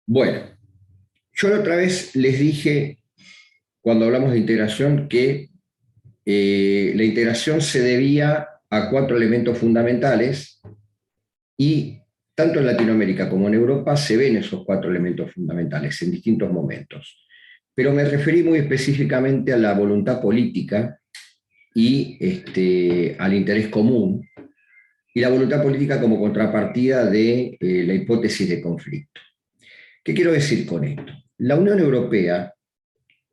Bueno, yo la otra vez les dije, cuando hablamos de integración, que la integración se debía a cuatro elementos fundamentales y tanto en Latinoamérica como en Europa se ven esos cuatro elementos fundamentales en distintos momentos. Pero me referí muy específicamente a la voluntad política y al interés común, y la voluntad política como contrapartida de la hipótesis de conflicto. ¿Qué quiero decir con esto? La Unión Europea,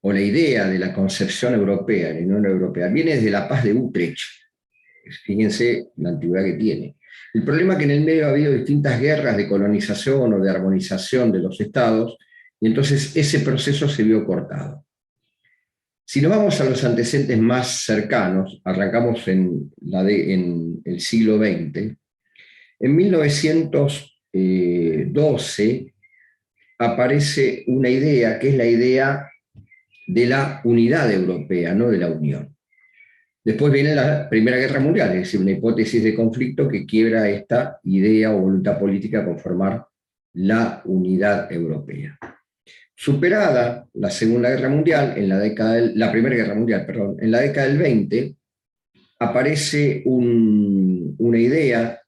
o la idea de la concepción europea, la Unión Europea, viene desde la paz de Utrecht. Fíjense la antigüedad que tiene. El problema es que en el medio ha habido distintas guerras de colonización o de armonización de los estados, y entonces ese proceso se vio cortado. Si nos vamos a los antecedentes más cercanos, arrancamos en el siglo XX, en 1912 aparece una idea que es la idea de la unidad europea, no de la unión. Después viene la Primera Guerra Mundial, es decir, una hipótesis de conflicto que quiebra esta idea o voluntad política con formar la unidad europea. Superada la Segunda Guerra Mundial, la Primera Guerra Mundial, perdón, en la década del 20, aparece una idea,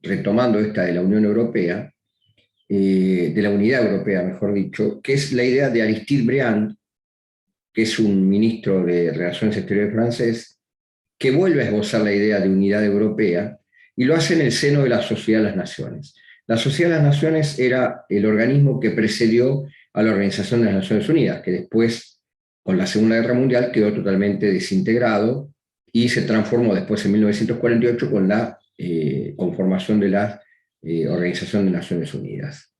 retomando esta de la Unión Europea, de la unidad europea, mejor dicho, que es la idea de Aristide Briand, que es un ministro de Relaciones Exteriores francés, que vuelve a esbozar la idea de unidad europea y lo hace en el seno de la Sociedad de las Naciones. La Sociedad de las Naciones era el organismo que precedió a la Organización de las Naciones Unidas, que después, con la Segunda Guerra Mundial, quedó totalmente desintegrado y se transformó después en 1948 con la conformación de la Organización de Naciones Unidas.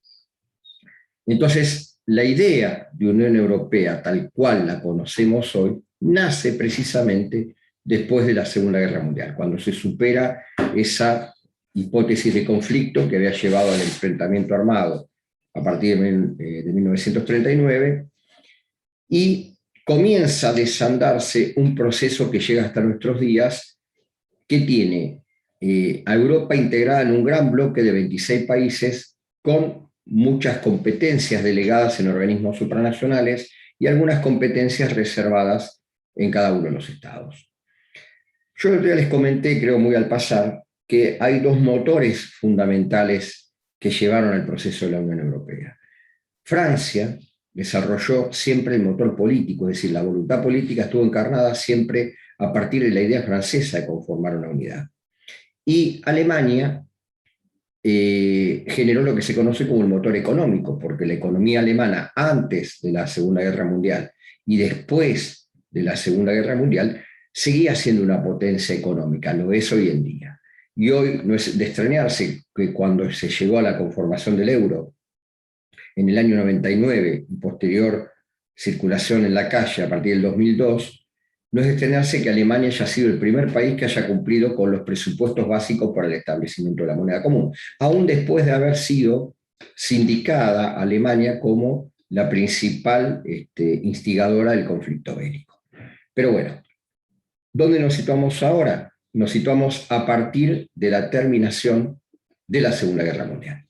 Entonces, la idea de Unión Europea, tal cual la conocemos hoy, nace precisamente después de la Segunda Guerra Mundial, cuando se supera esa hipótesis de conflicto que había llevado al enfrentamiento armado a partir de 1939, y comienza a desandarse un proceso que llega hasta nuestros días, que tiene a Europa integrada en un gran bloque de 26 países con muchas competencias delegadas en organismos supranacionales y algunas competencias reservadas en cada uno de los estados. Yo ya les comenté, creo muy al pasar, que hay dos motores fundamentales que llevaron al proceso de la Unión Europea. Francia desarrolló siempre el motor político, es decir, la voluntad política estuvo encarnada siempre a partir de la idea francesa de conformar una unidad. Y Alemania generó lo que se conoce como el motor económico, porque la economía alemana antes de la Segunda Guerra Mundial y después de la Segunda Guerra Mundial seguía siendo una potencia económica, lo es hoy en día. Y hoy no es de extrañarse que cuando se llegó a la conformación del euro en el año 99 y posterior circulación en la calle a partir del 2002, no es de extrañarse que Alemania haya sido el primer país que haya cumplido con los presupuestos básicos para el establecimiento de la moneda común, aún después de haber sido sindicada Alemania como la principal instigadora del conflicto bélico. Pero bueno, ¿dónde nos situamos ahora? Nos situamos a partir de la terminación de la Segunda Guerra Mundial.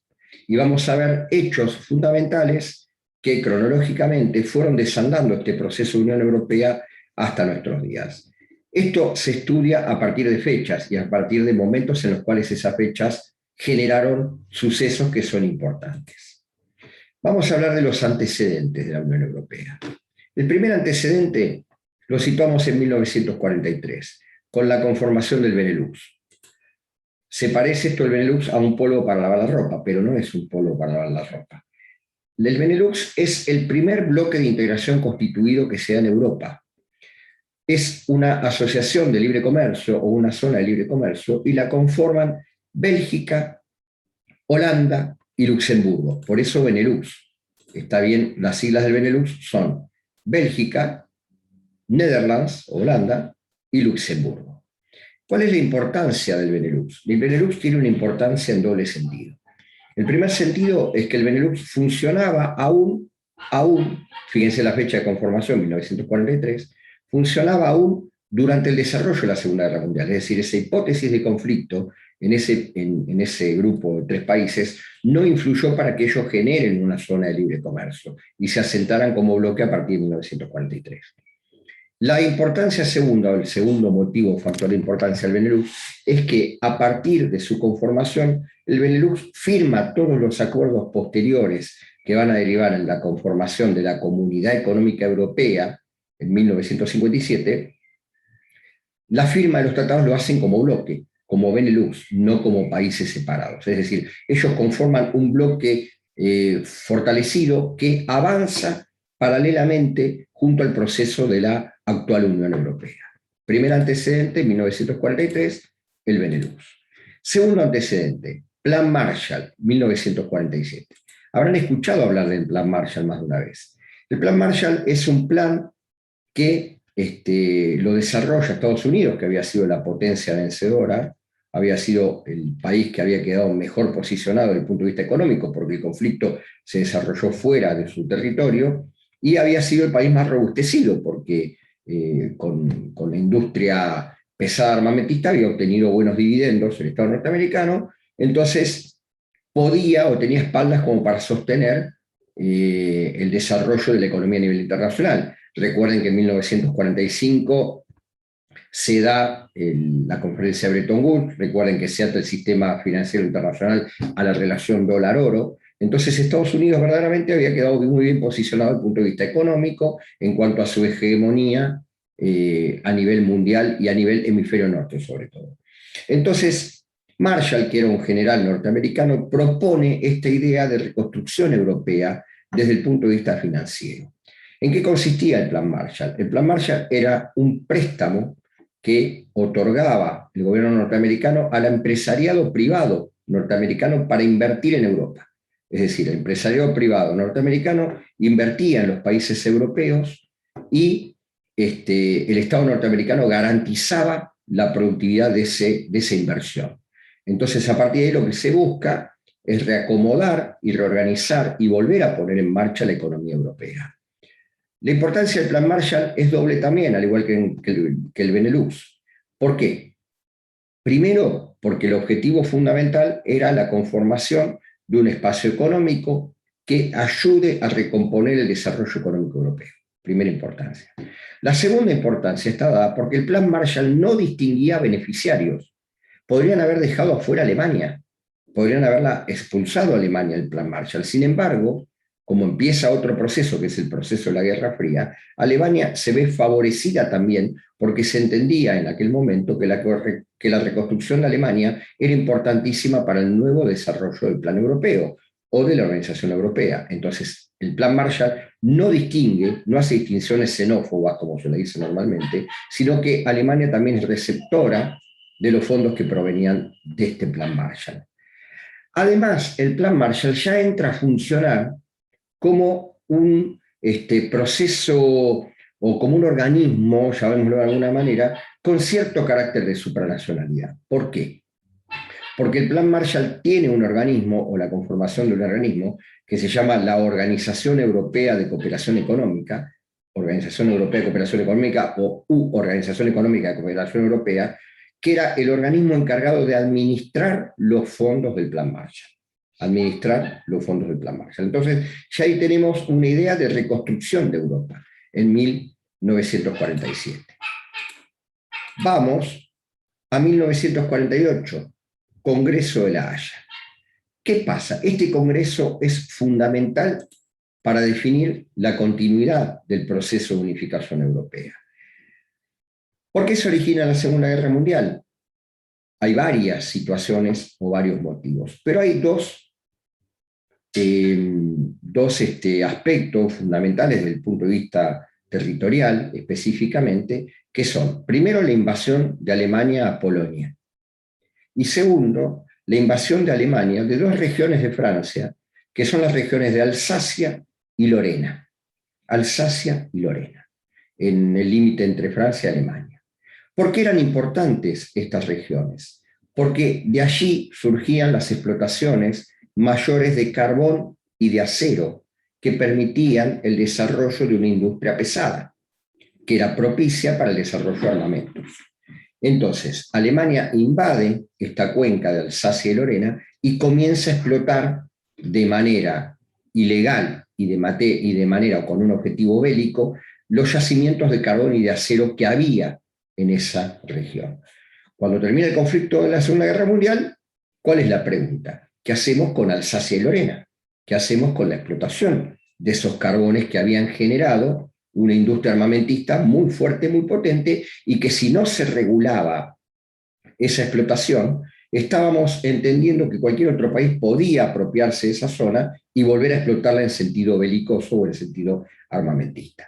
Y vamos a ver hechos fundamentales que cronológicamente fueron desandando este proceso de Unión Europea hasta nuestros días. Esto se estudia a partir de fechas y a partir de momentos en los cuales esas fechas generaron sucesos que son importantes. Vamos a hablar de los antecedentes de la Unión Europea. El primer antecedente lo situamos en 1943, con la conformación del Benelux. Se parece esto, el Benelux, a un polvo para lavar la ropa, pero no es un polvo para lavar la ropa. El Benelux es el primer bloque de integración constituido que se da en Europa. Es una asociación de libre comercio o una zona de libre comercio y la conforman Bélgica, Holanda y Luxemburgo. Por eso Benelux. Está bien, las siglas del Benelux son Bélgica, Netherlands, Holanda y Luxemburgo. ¿Cuál es la importancia del Benelux? El Benelux tiene una importancia en doble sentido. El primer sentido es que el Benelux funcionaba aún, fíjense la fecha de conformación, 1943, funcionaba aún durante el desarrollo de la Segunda Guerra Mundial. Es decir, esa hipótesis de conflicto en ese grupo de 3 países no influyó para que ellos generen una zona de libre comercio y se asentaran como bloque a partir de 1943. La importancia segunda, o el segundo motivo, factor de importancia del Benelux, es que a partir de su conformación, el Benelux firma todos los acuerdos posteriores que van a derivar en la conformación de la Comunidad Económica Europea en 1957. La firma de los tratados lo hacen como bloque, como Benelux, no como países separados. Es decir, ellos conforman un bloque fortalecido que avanza paralelamente junto al proceso de la actual Unión Europea. Primer antecedente, 1943, el Benelux. Segundo antecedente, Plan Marshall, 1947. Habrán escuchado hablar del Plan Marshall más de una vez. El Plan Marshall es un plan que lo desarrolla Estados Unidos, que había sido la potencia vencedora, había sido el país que había quedado mejor posicionado desde el punto de vista económico, porque el conflicto se desarrolló fuera de su territorio, y había sido el país más robustecido, porque con la industria pesada armamentista había obtenido buenos dividendos el Estado norteamericano, entonces podía o tenía espaldas como para sostener el desarrollo de la economía a nivel internacional. Recuerden que en 1945 se da la conferencia de Bretton Woods, recuerden que se ata el sistema financiero internacional a la relación dólar-oro. Entonces Estados Unidos verdaderamente había quedado muy bien posicionado desde el punto de vista económico en cuanto a su hegemonía a nivel mundial y a nivel hemisferio norte sobre todo. Entonces Marshall, que era un general norteamericano, propone esta idea de reconstrucción europea desde el punto de vista financiero. ¿En qué consistía el Plan Marshall? El Plan Marshall era un préstamo que otorgaba el gobierno norteamericano al empresariado privado norteamericano para invertir en Europa. Es decir, el empresariado privado norteamericano invertía en los países europeos y el Estado norteamericano garantizaba la productividad de esa inversión. Entonces, a partir de ahí lo que se busca es reacomodar y reorganizar y volver a poner en marcha la economía europea. La importancia del Plan Marshall es doble también, al igual que el Benelux. ¿Por qué? Primero, porque el objetivo fundamental era la conformación de un espacio económico que ayude a recomponer el desarrollo económico europeo. Primera importancia. La segunda importancia está dada porque el Plan Marshall no distinguía beneficiarios. Podrían haber dejado afuera a Alemania, podrían haberla expulsado a Alemania el Plan Marshall. Sin embargo, como empieza otro proceso, que es el proceso de la Guerra Fría, Alemania se ve favorecida también porque se entendía en aquel momento que la reconstrucción de Alemania era importantísima para el nuevo desarrollo del plan europeo o de la Organización Europea. Entonces, el Plan Marshall no distingue, no hace distinciones xenófobas, como se le dice normalmente, sino que Alemania también es receptora de los fondos que provenían de este Plan Marshall. Además, el Plan Marshall ya entra a funcionar como un proceso o como un organismo, llamémoslo de alguna manera, con cierto carácter de supranacionalidad. ¿Por qué? Porque el Plan Marshall tiene un organismo, o la conformación de un organismo, que se llama la Organización Europea de Cooperación Económica, Organización Europea de Cooperación Económica o Organización Económica de Cooperación Europea, que era el organismo encargado de administrar los fondos del Plan Marshall. Administrar los fondos del Plan Marshall. Entonces, ya ahí tenemos una idea de reconstrucción de Europa en 1947. Vamos a 1948, Congreso de La Haya. ¿Qué pasa? Este Congreso es fundamental para definir la continuidad del proceso de unificación europea. ¿Por qué se origina la Segunda Guerra Mundial? Hay varias situaciones o varios motivos, pero hay dos aspectos fundamentales desde el punto de vista territorial específicamente, que son, primero, la invasión de Alemania a Polonia, y segundo, la invasión de Alemania de dos regiones de Francia, que son las regiones de Alsacia y Lorena. Alsacia y Lorena, en el límite entre Francia y Alemania. ¿Por qué eran importantes estas regiones? Porque de allí surgían las explotaciones mayores de carbón y de acero que permitían el desarrollo de una industria pesada. que era propicia para el desarrollo de armamentos. Entonces, Alemania invade esta cuenca de Alsacia y Lorena y comienza a explotar de manera ilegal y de manera o con un objetivo bélico los yacimientos de carbón y de acero que había en esa región. Cuando termina el conflicto de la Segunda Guerra Mundial, ¿cuál es la pregunta? ¿Qué hacemos con Alsacia y Lorena? ¿Qué hacemos con la explotación de esos carbones que habían generado una industria armamentista muy fuerte, muy potente, y que si no se regulaba esa explotación, estábamos entendiendo que cualquier otro país podía apropiarse de esa zona y volver a explotarla en sentido belicoso o en sentido armamentista?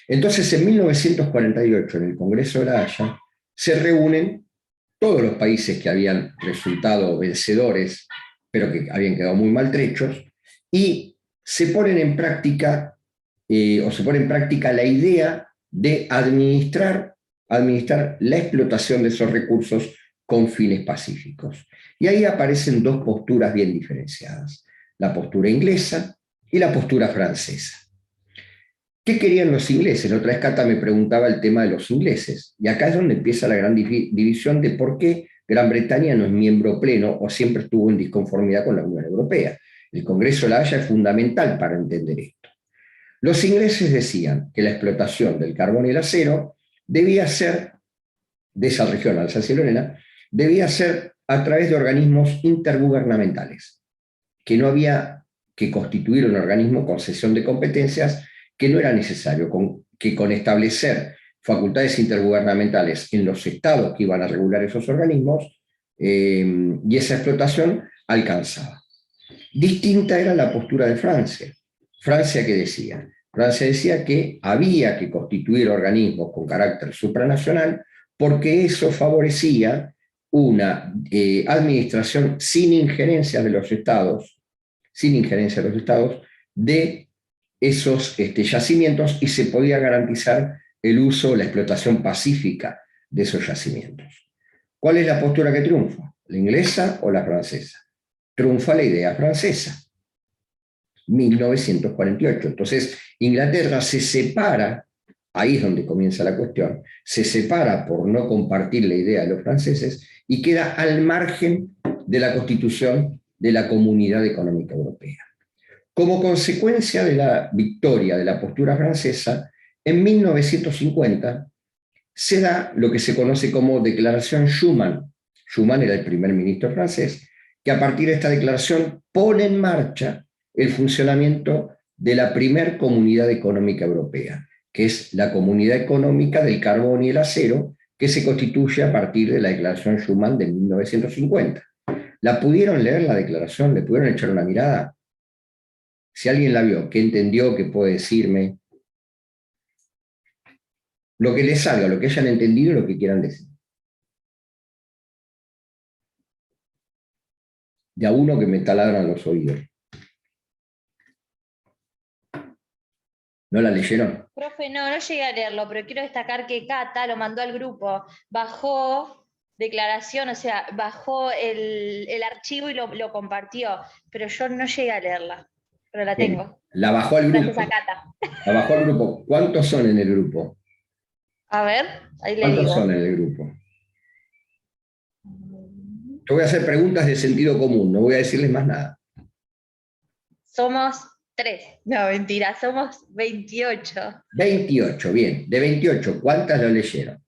Entonces, en 1948, en el Congreso de La Haya, se reúnen todos los países que habían resultado vencedores, pero que habían quedado muy maltrechos, y se ponen en práctica, se pone en práctica la idea de administrar la explotación de esos recursos con fines pacíficos. Y ahí aparecen dos posturas bien diferenciadas, la postura inglesa y la postura francesa. ¿Qué querían los ingleses? La otra vez Cata me preguntaba el tema de los ingleses, y acá es donde empieza la gran división de por qué Gran Bretaña no es miembro pleno o siempre estuvo en disconformidad con la Unión Europea. El Congreso de La Haya es fundamental para entender esto. Los ingleses decían que la explotación del carbón y el acero debía ser, de esa región, Alsacia y Lorena, debía ser a través de organismos intergubernamentales, que no había que constituir un organismo con cesión de competencias, que no era necesario, que con establecer facultades intergubernamentales en los estados que iban a regular esos organismos, y esa explotación alcanzaba. Distinta era la postura de Francia. ¿Francia qué decía? Francia decía que había que constituir organismos con carácter supranacional porque eso favorecía una administración sin injerencia de los estados, de esos yacimientos, y se podía garantizar el uso o la explotación pacífica de esos yacimientos. ¿Cuál es la postura que triunfa? ¿La inglesa o la francesa? Triunfa la idea francesa, 1948. Entonces, Inglaterra se separa, ahí es donde comienza la cuestión, se separa por no compartir la idea de los franceses y queda al margen de la constitución de la Comunidad Económica Europea. Como consecuencia de la victoria de la postura francesa, en 1950 se da lo que se conoce como Declaración Schuman. Schuman era el primer ministro francés, que a partir de esta declaración pone en marcha el funcionamiento de la primer Comunidad Económica Europea, que es la Comunidad Económica del Carbón y el Acero, que se constituye a partir de la Declaración Schuman de 1950. ¿La pudieron leer la declaración? ¿Le pudieron echar una mirada? Si alguien la vio, ¿qué entendió? ¿Qué puede decirme? Lo que les salga, lo que hayan entendido y lo que quieran decir. De a uno que me taladran los oídos. ¿No la leyeron? Profe, no llegué a leerlo, pero quiero destacar que Cata lo mandó al grupo, bajó declaración, o sea, bajó el archivo y lo compartió, pero yo no llegué a leerla, pero la Bien. tengo. La bajó al grupo. Gracias a Cata. La bajó al grupo. ¿Cuántos son en el grupo? A ver, ahí le ¿Cuántos digo. son en el grupo? Yo voy a hacer preguntas de sentido común, no voy a decirles más nada. Somos 3. No, mentira, somos 28. 28, bien. De 28, ¿cuántas lo leyeron?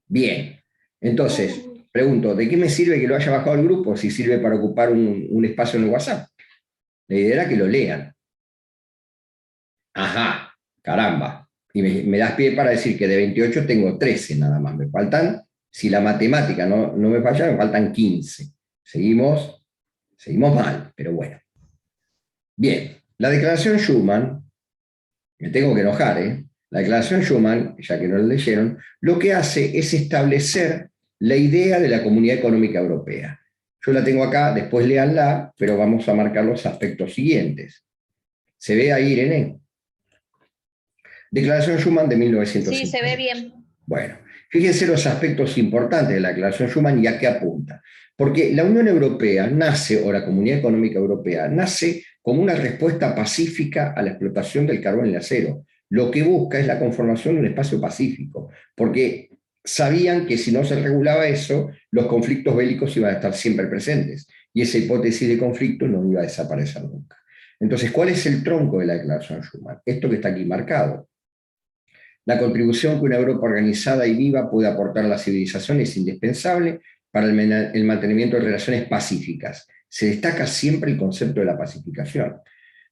Bien. Entonces, pregunto, ¿de qué me sirve que lo haya bajado al grupo si sirve para ocupar un espacio en el WhatsApp? La idea era que lo lean. Ajá, caramba. Y me das pie para decir que de 28 tengo 13 nada más. Me faltan, si la matemática no me falla, me faltan 15. Seguimos mal, pero bueno. Bien, la declaración Schuman, me tengo que enojar, ¿eh? La declaración Schuman, ya que no la leyeron, lo que hace es establecer la idea de la Comunidad Económica Europea. Yo la tengo acá, después léanla, pero vamos a marcar los aspectos siguientes. ¿Se ve ahí, Irene? Declaración Schuman de 1950. Sí, se ve bien. Bueno, fíjense los aspectos importantes de la Declaración Schuman y a qué apunta. Porque la Unión Europea nace, o la Comunidad Económica Europea, nace como una respuesta pacífica a la explotación del carbón y el acero. lo que busca es la conformación de un espacio pacífico, porque sabían que si no se regulaba eso, los conflictos bélicos iban a estar siempre presentes, y esa hipótesis de conflicto no iba a desaparecer nunca. Entonces, ¿cuál es el tronco de la Declaración Schuman? Esto que está aquí marcado. La contribución que una Europa organizada y viva puede aportar a la civilización es indispensable para el mantenimiento de relaciones pacíficas. Se destaca siempre el concepto de la pacificación.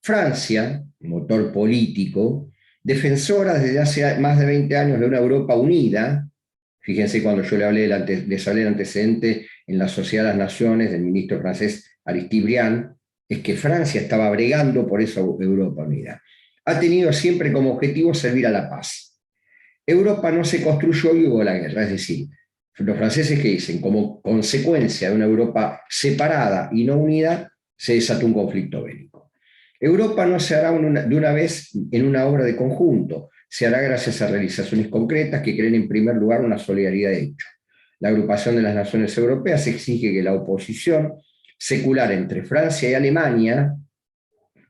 Francia, motor político, defensora desde hace más de 20 años de una Europa unida. Fíjense cuando yo les hablé del antecedente en la Sociedad de las Naciones del ministro francés Aristide Briand, es que Francia estaba bregando por esa Europa unida. Ha tenido siempre como objetivo servir a la paz. Europa no se construyó y hubo la guerra, es decir, los franceses que dicen, como consecuencia de una Europa separada y no unida, se desató un conflicto bélico. Europa no se hará de una vez en una obra de conjunto, se hará gracias a realizaciones concretas que creen en primer lugar una solidaridad de hecho. La agrupación de las naciones europeas exige que la oposición secular entre Francia y Alemania,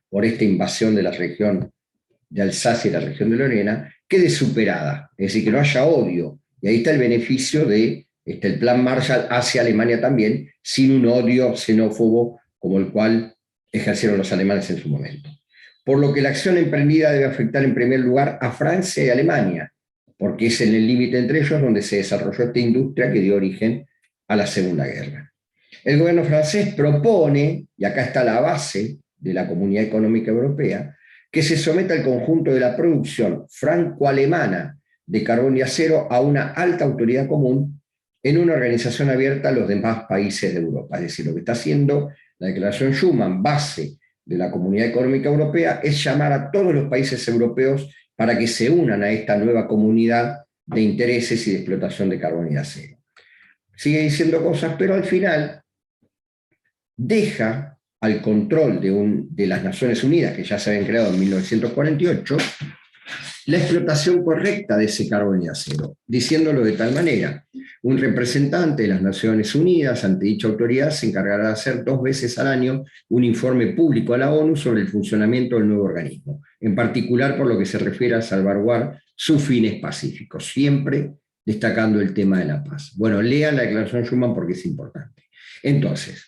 por esta invasión de la región de Alsacia y la región de Lorena, quede superada, es decir, que no haya odio. Y ahí está el beneficio de el plan Marshall hacia Alemania también, sin un odio xenófobo como el cual ejercieron los alemanes en su momento. Por lo que la acción emprendida debe afectar en primer lugar a Francia y Alemania, porque es en el límite entre ellos donde se desarrolló esta industria que dio origen a la Segunda Guerra. El gobierno francés propone, y acá está la base de la Comunidad Económica Europea, que se someta el conjunto de la producción franco-alemana de carbón y acero a una alta autoridad común en una organización abierta a los demás países de Europa. Es decir, lo que está haciendo la Declaración Schuman, base de la Comunidad Económica Europea, es llamar a todos los países europeos para que se unan a esta nueva comunidad de intereses y de explotación de carbón y acero. Sigue diciendo cosas, pero al final deja al control de las Naciones Unidas, que ya se habían creado en 1948, la explotación correcta de ese carbón y acero, diciéndolo de tal manera: un representante de las Naciones Unidas ante dicha autoridad se encargará de hacer 2 veces al año un informe público a la ONU sobre el funcionamiento del nuevo organismo, en particular por lo que se refiere a salvaguardar sus fines pacíficos, siempre destacando el tema de la paz. Bueno, lean la Declaración Schuman porque es importante. Entonces,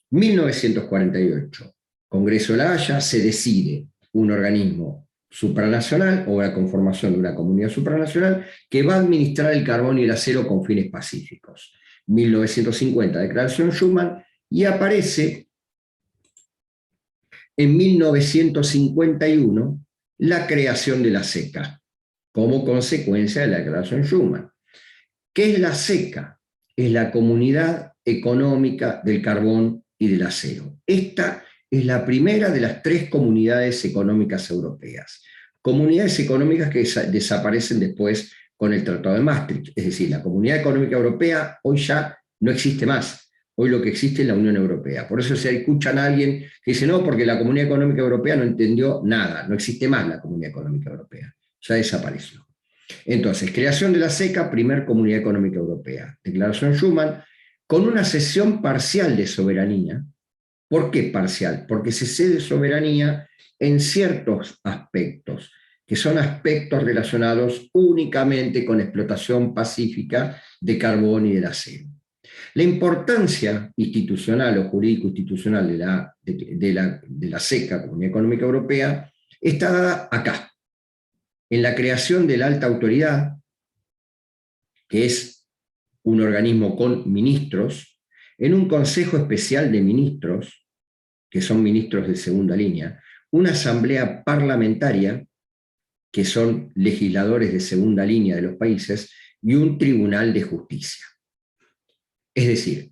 1948, Congreso de la Haya, se decide un organismo supranacional o la conformación de una comunidad supranacional que va a administrar el carbón y el acero con fines pacíficos. 1950, Declaración Schuman, y aparece en 1951 la creación de la SECA como consecuencia de la Declaración Schuman. ¿Qué es la SECA? Es la Comunidad Económica del Carbón y del Acero. Esta es la primera de las 3 comunidades económicas europeas. Comunidades económicas que desaparecen después con el Tratado de Maastricht. Es decir, la Comunidad Económica Europea hoy ya no existe más. Hoy lo que existe es la Unión Europea. Por eso se escuchan a alguien que dice, no, porque la Comunidad Económica Europea no entendió nada. No existe más la Comunidad Económica Europea. Ya desapareció. Entonces, creación de la SECA, primer Comunidad Económica Europea. Declaración Schuman, con una cesión parcial de soberanía. ¿Por qué parcial? Porque se cede soberanía en ciertos aspectos, que son aspectos relacionados únicamente con explotación pacífica de carbón y del acero. La importancia institucional o jurídico-institucional de la SECA, Comunidad Económica Europea, está dada acá, en la creación de la alta autoridad, que es un organismo con ministros, en un consejo especial de ministros, que son ministros de segunda línea, una asamblea parlamentaria, que son legisladores de segunda línea de los países, y un tribunal de justicia. Es decir,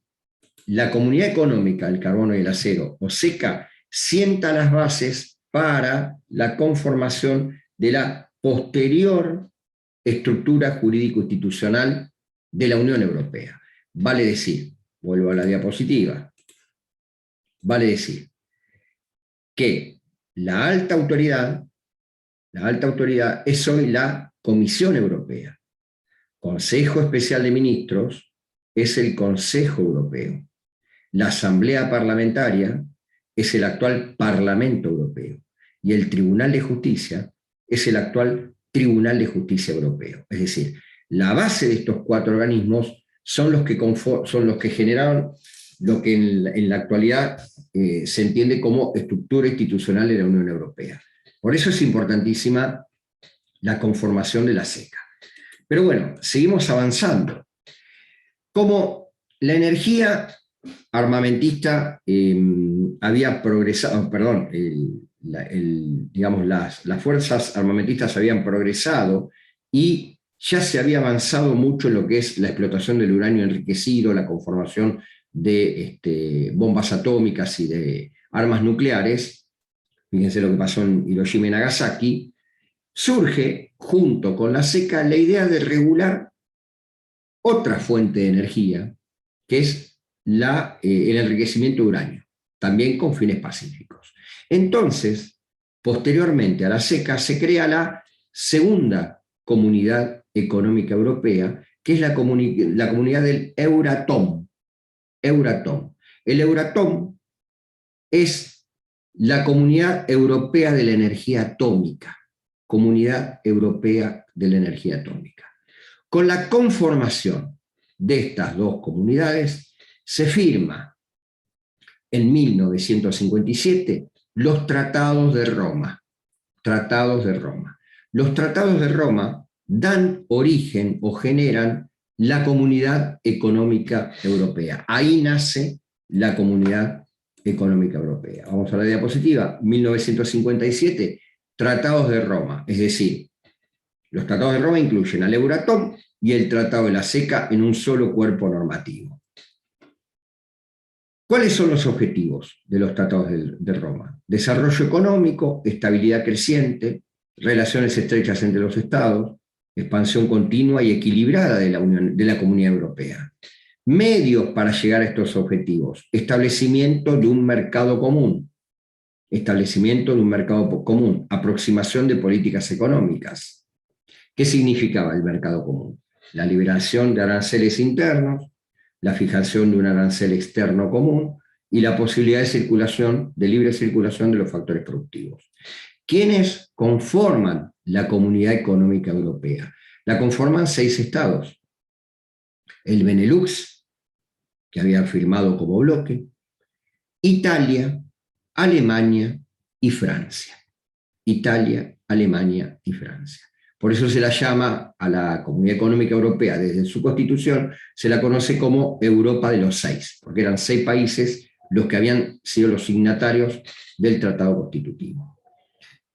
la Comunidad Económica del Carbono y el Acero, o SECA, sienta las bases para la conformación de la posterior estructura jurídico-institucional de la Unión Europea. Vale decir, vuelvo a la diapositiva, vale decir que la alta autoridad es hoy la Comisión Europea. Consejo Especial de Ministros es el Consejo Europeo. La Asamblea Parlamentaria es el actual Parlamento Europeo. Y el Tribunal de Justicia es el actual Tribunal de Justicia Europeo. Es decir, la base de estos 4 organismos son los que generaron lo que en la actualidad se entiende como estructura institucional de la Unión Europea. Por eso es importantísima la conformación de la SECA. Pero bueno, seguimos avanzando. Como la energía armamentista había progresado, perdón, digamos, las fuerzas armamentistas habían progresado y ya se había avanzado mucho en lo que es la explotación del uranio enriquecido, la conformación de bombas atómicas y de armas nucleares. Fíjense lo que pasó en Hiroshima y Nagasaki. Surge, junto con la SECA, la idea de regular otra fuente de energía, que es el enriquecimiento de uranio, también con fines pacíficos. Entonces, posteriormente a la SECA, se crea la segunda Comunidad Económica Europea, que es la comunidad del Euratom. Euratom. El Euratom es la Comunidad Europea de la Energía Atómica. Comunidad Europea de la Energía Atómica. Con la conformación de estas 2 comunidades, se firma en 1957 los Tratados de Roma. Tratados de Roma. Los Tratados de Roma dan origen o generan la Comunidad Económica Europea. Ahí nace la Comunidad Económica Europea. Vamos a la diapositiva. 1957, Tratados de Roma, es decir, los Tratados de Roma incluyen al Euratom y el Tratado de la SECA en un solo cuerpo normativo. ¿Cuáles son los objetivos de los Tratados de Roma? Desarrollo económico, estabilidad creciente, relaciones estrechas entre los Estados, expansión continua y equilibrada de la Comunidad Europea. Medios para llegar a estos objetivos: establecimiento de un mercado común, aproximación de políticas económicas. ¿Qué significaba el mercado común? La liberación de aranceles internos, la fijación de un arancel externo común y la posibilidad de libre circulación de los factores productivos. ¿Quiénes conforman la Comunidad Económica Europea? La conforman 6 estados. El Benelux, que había firmado como bloque, Italia, Alemania y Francia. Italia, Alemania y Francia. Por eso se la llama a la Comunidad Económica Europea, desde su constitución, se la conoce como Europa de los 6, porque eran 6 países los que habían sido los signatarios del Tratado Constitutivo.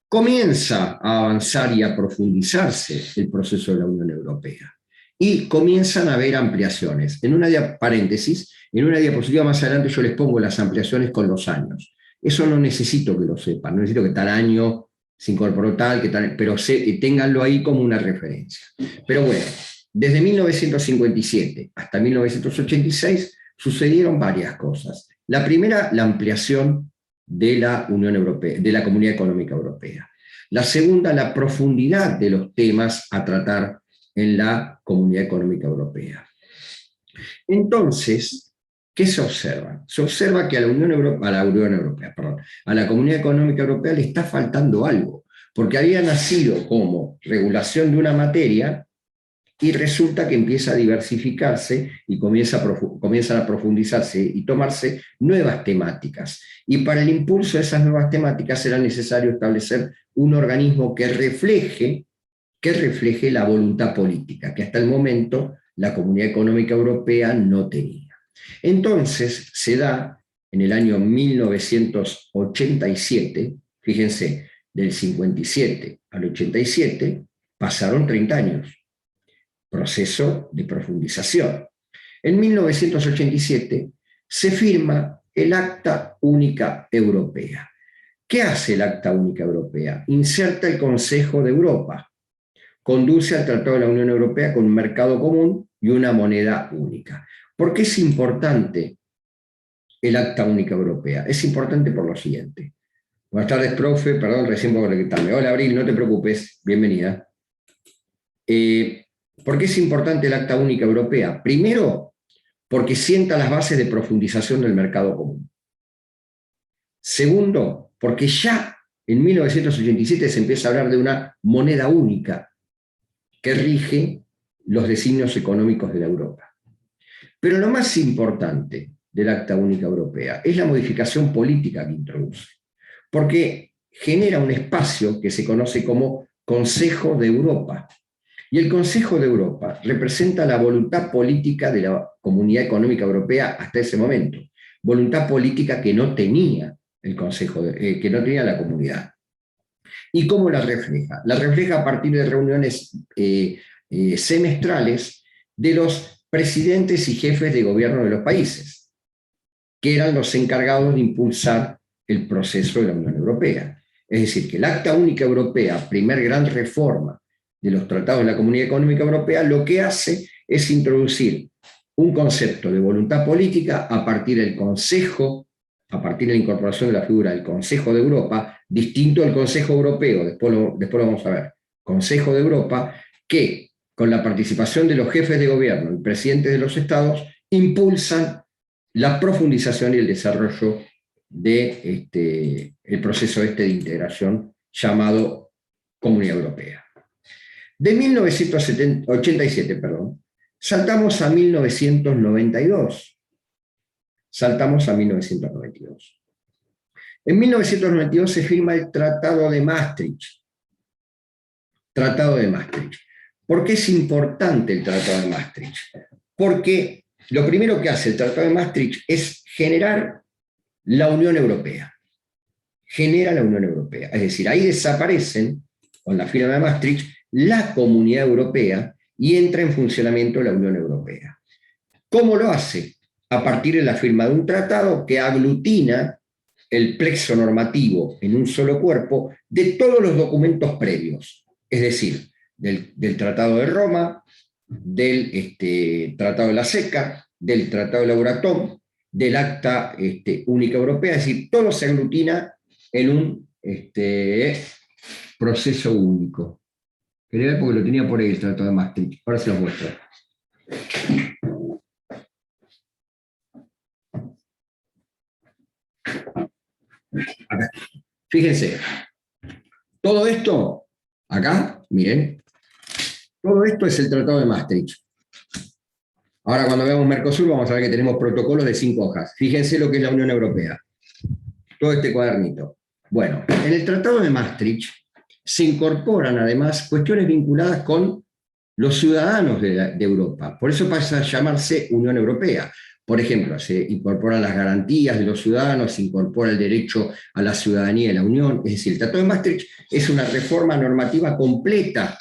Comienza a avanzar y a profundizarse el proceso de la Unión Europea, y comienzan a haber ampliaciones. En una diapositiva más adelante yo les pongo las ampliaciones con los años. Eso no necesito que lo sepan, no necesito que tal año se incorporó tal, pero ténganlo ahí como una referencia. Pero bueno, desde 1957 hasta 1986 sucedieron varias cosas. La primera, la ampliación de la Unión Europea, de la Comunidad Económica Europea. La segunda, la profundidad de los temas a tratar en la Comunidad Económica Europea. Entonces, ¿qué se observa? Se observa que a la Comunidad Económica Europea le está faltando algo, porque había nacido como regulación de una materia y resulta que empieza a diversificarse y comienzan a profundizarse y tomarse nuevas temáticas. Y para el impulso de esas nuevas temáticas era necesario establecer un organismo que refleje la voluntad política, que hasta el momento la Comunidad Económica Europea no tenía. Entonces se da en el año 1987, fíjense, del 57 al 87, pasaron 30 años, proceso de profundización. En 1987 se firma el Acta Única Europea. ¿Qué hace el Acta Única Europea? Inserta el Consejo de Europa, conduce al Tratado de la Unión Europea con un mercado común y una moneda única. ¿Por qué es importante el Acta Única Europea? Es importante por lo siguiente. Buenas tardes, profe, perdón, recién puedo conectarme. Hola, Abril, no te preocupes, bienvenida. ¿Por qué es importante el Acta Única Europea? Primero, porque sienta las bases de profundización del mercado común. Segundo, porque ya en 1987 se empieza a hablar de una moneda única que rige los designios económicos de la Europa. Pero lo más importante del Acta Única Europea es la modificación política que introduce, porque genera un espacio que se conoce como Consejo de Europa. Y el Consejo de Europa representa la voluntad política de la Comunidad Económica Europea hasta ese momento, voluntad política que no tenía el Consejo, que no tenía la comunidad. ¿Y cómo la refleja? La refleja a partir de reuniones semestrales de los presidentes y jefes de gobierno de los países, que eran los encargados de impulsar el proceso de la Unión Europea. Es decir, que el Acta Única Europea, primer gran reforma de los tratados de la Comunidad Económica Europea, lo que hace es introducir un concepto de voluntad política a partir del Consejo, a partir de la incorporación de la figura del Consejo de Europa, distinto al Consejo Europeo, después lo vamos a ver, Consejo de Europa, que con la participación de los jefes de gobierno y presidentes de los estados, impulsan la profundización y el desarrollo de el proceso de integración llamado Comunidad Europea. De 1987, saltamos a 1992. Saltamos a 1992. En 1992 se firma el Tratado de Maastricht. Tratado de Maastricht. ¿Por qué es importante el Tratado de Maastricht? Porque lo primero que hace el Tratado de Maastricht es generar la Unión Europea. Genera la Unión Europea. Es decir, ahí desaparecen, con la firma de Maastricht, la Comunidad Europea y entra en funcionamiento la Unión Europea. ¿Cómo lo hace? A partir de la firma de un tratado que aglutina el plexo normativo en un solo cuerpo de todos los documentos previos, es decir, del Tratado de Roma, del Tratado de la SECA, del Tratado de la Euratom, del Acta Única Europea, es decir, todo se aglutina en un proceso único. Quería ver porque lo tenía por ahí el Tratado de Maastricht, ahora se los muestro. Acá. Fíjense, todo esto, acá, miren, todo esto es el Tratado de Maastricht. Ahora cuando veamos Mercosur vamos a ver que tenemos protocolos de 5 hojas. Fíjense lo que es la Unión Europea. Todo este cuadernito. Bueno, en el Tratado de Maastricht se incorporan además cuestiones vinculadas con los ciudadanos de Europa. Por eso pasa a llamarse Unión Europea. Por ejemplo, se incorporan las garantías de los ciudadanos, se incorpora el derecho a la ciudadanía de la Unión. Es decir, el Tratado de Maastricht es una reforma normativa completa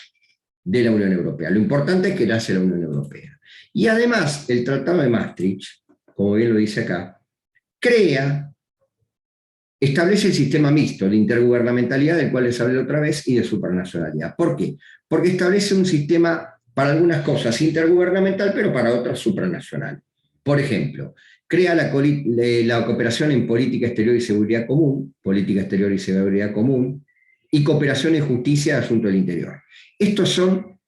de la Unión Europea. Lo importante es que la hace la Unión Europea. Y además, el Tratado de Maastricht, como bien lo dice acá, establece el sistema mixto, la intergubernamentalidad, del cual les hablé otra vez, y de supranacionalidad. ¿Por qué? Porque establece un sistema para algunas cosas intergubernamental, pero para otras supranacional. Por ejemplo, crea la cooperación en política exterior y seguridad común, y cooperación en justicia y asuntos del interior. Estos son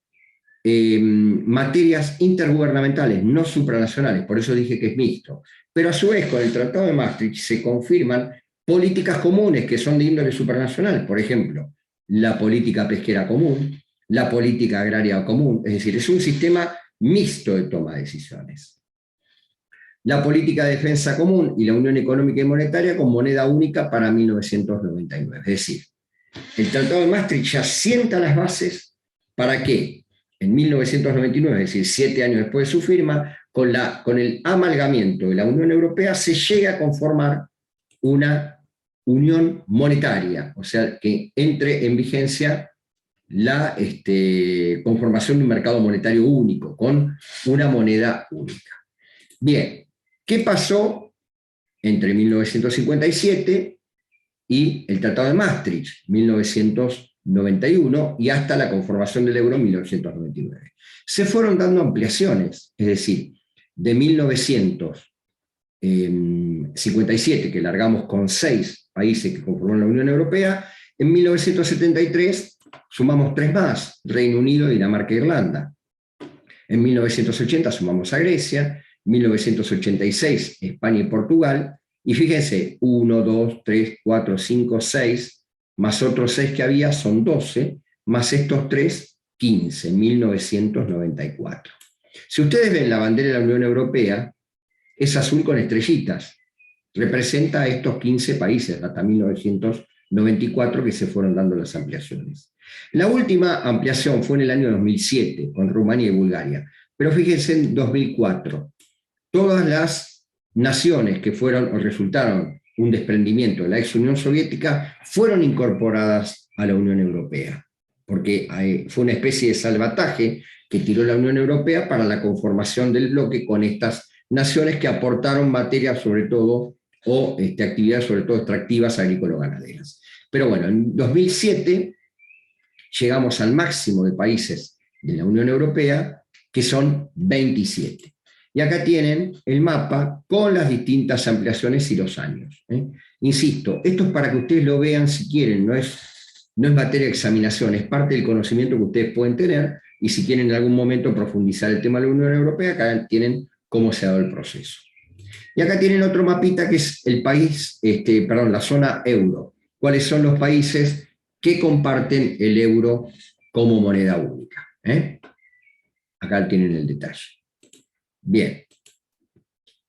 materias intergubernamentales, no supranacionales, por eso dije que es mixto. Pero a su vez, con el Tratado de Maastricht se confirman políticas comunes que son de índole supranacional, por ejemplo, la política pesquera común, la política agraria común, es decir, es un sistema mixto de toma de decisiones. La política de defensa común y la Unión Económica y Monetaria con moneda única para 1999. Es decir, el Tratado de Maastricht ya sienta las bases para que en 1999, es decir, 7 años después de su firma, con el amalgamiento de la Unión Europea se llega a conformar una unión monetaria, o sea, que entre en vigencia la conformación de un mercado monetario único, con una moneda única. Bien, ¿qué pasó entre 1957 y el Tratado de Maastricht, 1991, y hasta la conformación del euro en 1999? Se fueron dando ampliaciones, es decir, de 1957, que largamos con 6 países que conforman la Unión Europea, en 1973 sumamos 3 más, Reino Unido, Dinamarca e Irlanda. En 1980 sumamos a Grecia, 1986 España y Portugal, y fíjense, 1, 2, 3, 4, 5, 6, más otros 6 que había, son 12, más estos 3, 15, 1994. Si ustedes ven la bandera de la Unión Europea, es azul con estrellitas. Representa a estos 15 países, hasta 1994, que se fueron dando las ampliaciones. La última ampliación fue en el año 2007, con Rumania y Bulgaria. Pero fíjense en 2004, todas las naciones que fueron o resultaron un desprendimiento de la ex Unión Soviética fueron incorporadas a la Unión Europea, porque fue una especie de salvataje que tiró la Unión Europea para la conformación del bloque con estas naciones que aportaron materias sobre todo, o actividades sobre todo extractivas agrícolas-ganaderas. Pero bueno, en 2007 llegamos al máximo de países de la Unión Europea, que son 27. Y acá tienen el mapa con las distintas ampliaciones y los años. Insisto, esto es para que ustedes lo vean si quieren, no es materia de examinación, es parte del conocimiento que ustedes pueden tener, y si quieren en algún momento profundizar el tema de la Unión Europea, acá tienen cómo se ha dado el proceso. Y acá tienen otro mapita que es el país, la zona euro. ¿Cuáles son los países que comparten el euro como moneda única? Acá tienen el detalle. Bien.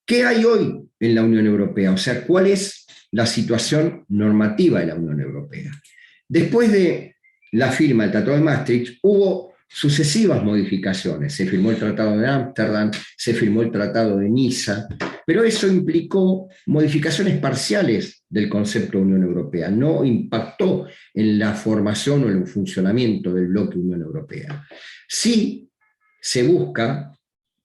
¿Qué hay hoy en la Unión Europea? O sea, ¿cuál es la situación normativa de la Unión Europea? Después de la firma del Tratado de Maastricht, hubo sucesivas modificaciones. Se firmó el Tratado de Ámsterdam, se firmó el Tratado de Niza, pero eso implicó modificaciones parciales del concepto de Unión Europea, no impactó en la formación o en el funcionamiento del bloque Unión Europea. Sí se busca,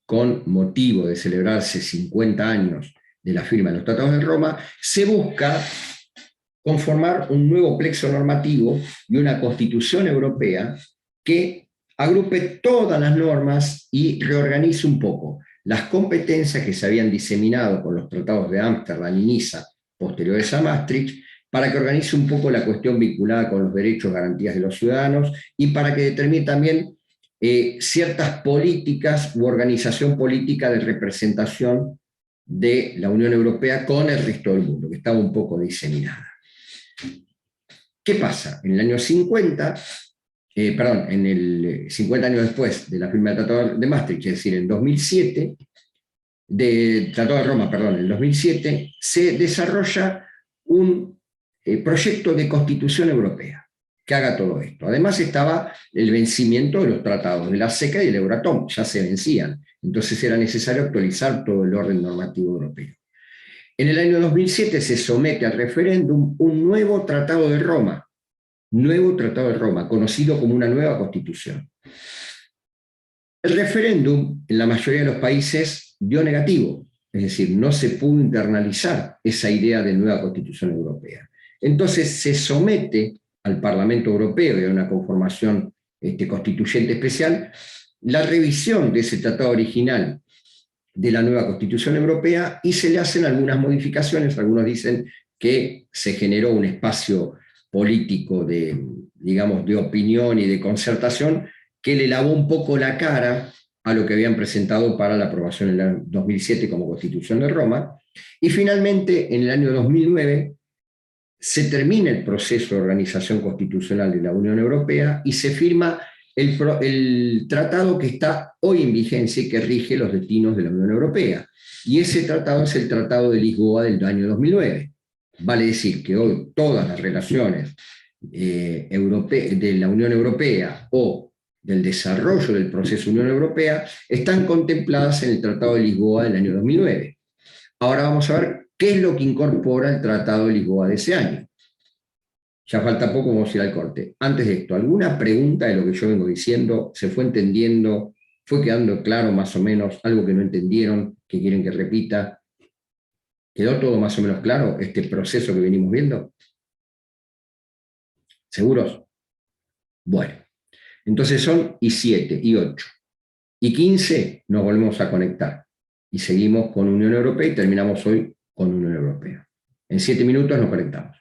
con motivo de celebrarse 50 años de la firma de los Tratados de Roma, se busca conformar un nuevo plexo normativo y una constitución europea que agrupe todas las normas y reorganice un poco las competencias que se habían diseminado con los tratados de Ámsterdam y Niza posteriores a Maastricht, para que organice un poco la cuestión vinculada con los derechos y garantías de los ciudadanos, y para que determine también ciertas políticas u organización política de representación de la Unión Europea con el resto del mundo, que estaba un poco diseminada. ¿Qué pasa? En el año 50, en el 50 años después de la firma del Tratado de Maastricht, es decir, en 2007, Tratado de Roma, perdón, en 2007, se desarrolla un proyecto de constitución europea que haga todo esto. Además estaba el vencimiento de los tratados de la CECA y del Euratom, ya se vencían, entonces era necesario actualizar todo el orden normativo europeo. En el año 2007 se somete al referéndum un nuevo Tratado de Roma, conocido como una nueva Constitución. El referéndum, en la mayoría de los países, dio negativo, es decir, no se pudo internalizar esa idea de nueva Constitución Europea. Entonces se somete al Parlamento Europeo y a una conformación constituyente especial la revisión de ese tratado original de la nueva Constitución Europea, y se le hacen algunas modificaciones. Algunos dicen que se generó un espacio político de opinión y de concertación que le lavó un poco la cara a lo que habían presentado para la aprobación en el 2007 como Constitución de Roma, y finalmente en el año 2009 se termina el proceso de organización constitucional de la Unión Europea y se firma el tratado que está hoy en vigencia y que rige los destinos de la Unión Europea. Y ese tratado es el Tratado de Lisboa del año 2009. Vale decir que hoy todas las relaciones de la Unión Europea o del desarrollo del proceso Unión Europea están contempladas en el Tratado de Lisboa del año 2009. Ahora vamos a ver qué es lo que incorpora el Tratado de Lisboa de ese año. Ya falta poco, vamos a ir al corte. Antes de esto, ¿alguna pregunta de lo que yo vengo diciendo? ¿Se fue entendiendo? ¿Fue quedando claro más o menos? ¿Algo que no entendieron, que quieren que repita? ¿Quedó todo más o menos claro este proceso que venimos viendo? ¿Seguros? Bueno, entonces son y 7, y 8. Y 15 nos volvemos a conectar. Y seguimos con Unión Europea y terminamos hoy con Unión Europea. En 7 minutos nos conectamos.